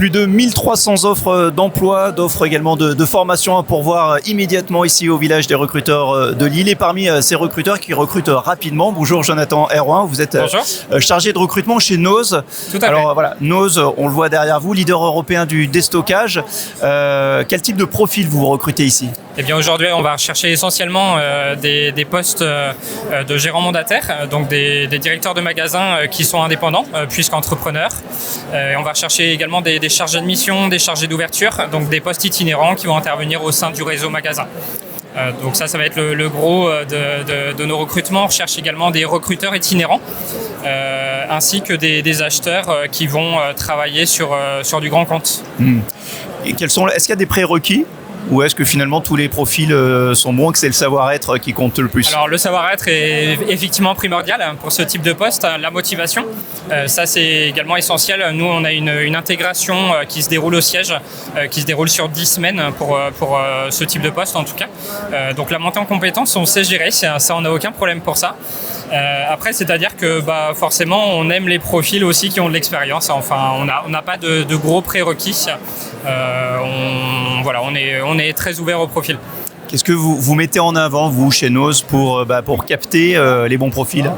Plus de 1300 offres d'emploi, d'offres également de formation à pourvoir immédiatement ici au village des recruteurs de Lille. Et parmi ces recruteurs qui recrutent rapidement, bonjour Jonathan Herouin, vous êtes chargé de recrutement chez Nose. Tout à fait. Alors voilà, Nose, on le voit derrière vous, leader européen du déstockage. Quel type de profil vous recrutez ici ? Eh bien aujourd'hui, on va rechercher essentiellement des postes de gérants mandataires, donc des directeurs de magasins qui sont indépendants, puisqu'entrepreneurs. Et on va rechercher également des chargés de mission, des chargés d'ouverture, donc des postes itinérants qui vont intervenir au sein du réseau magasin. Donc ça va être le gros de nos recrutements. On recherche également des recruteurs itinérants, ainsi que des acheteurs qui vont travailler sur du grand compte. Et est-ce qu'il y a des prérequis ? Ou est-ce que finalement tous les profils sont bons, que c'est le savoir-être qui compte le plus ? Alors le savoir-être est effectivement primordial pour ce type de poste, la motivation, ça c'est également essentiel. Nous on a une intégration qui se déroule au siège, qui se déroule sur 10 semaines pour ce type de poste en tout cas. Donc la montée en compétences on sait gérer, ça on n'a aucun problème pour ça. Après c'est-à-dire que forcément on aime les profils aussi qui ont de l'expérience, enfin on n'a pas de gros prérequis. On est très ouvert au profil. Qu'est-ce que vous mettez en avant, vous, chez Nose, pour capter les bons profils ?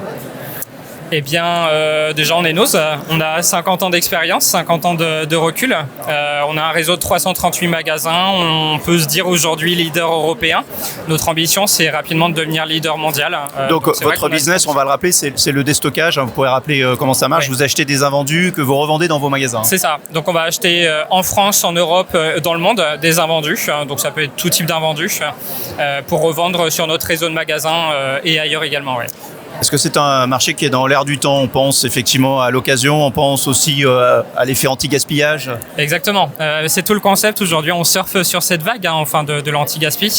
Eh bien, déjà, on est Nose. On a 50 ans d'expérience, 50 ans de recul. On a un réseau de 338 magasins. On peut se dire aujourd'hui leader européen. Notre ambition, c'est rapidement de devenir leader mondial. Donc votre business, on va le rappeler, c'est le déstockage. Vous pourrez rappeler comment ça marche. Oui. Vous achetez des invendus que vous revendez dans vos magasins. C'est ça. Donc, on va acheter en France, en Europe, dans le monde, des invendus. Donc, ça peut être tout type d'invendus pour revendre sur notre réseau de magasins et ailleurs également. Ouais. Est-ce que c'est un marché qui est dans l'air du temps ? On pense effectivement à l'occasion, on pense aussi à l'effet anti-gaspillage. Exactement. C'est tout le concept aujourd'hui. On surfe sur cette vague de l'anti-gaspi.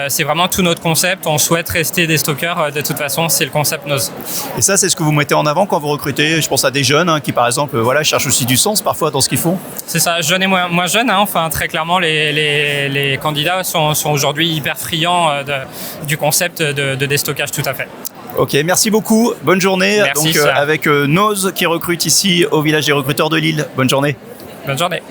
C'est vraiment tout notre concept. On souhaite rester des stockeurs. De toute façon, c'est le concept Nose. Et ça, c'est ce que vous mettez en avant quand vous recrutez ? Je pense à des jeunes qui, par exemple, cherchent aussi du sens parfois dans ce qu'ils font. C'est ça, jeunes et moins jeunes. Très clairement, les candidats sont aujourd'hui hyper friands du concept de déstockage, tout à fait. Ok, merci beaucoup. Bonne journée. Merci. Donc, avec Nose qui recrute ici au village des recruteurs de Lille. Bonne journée. Bonne journée.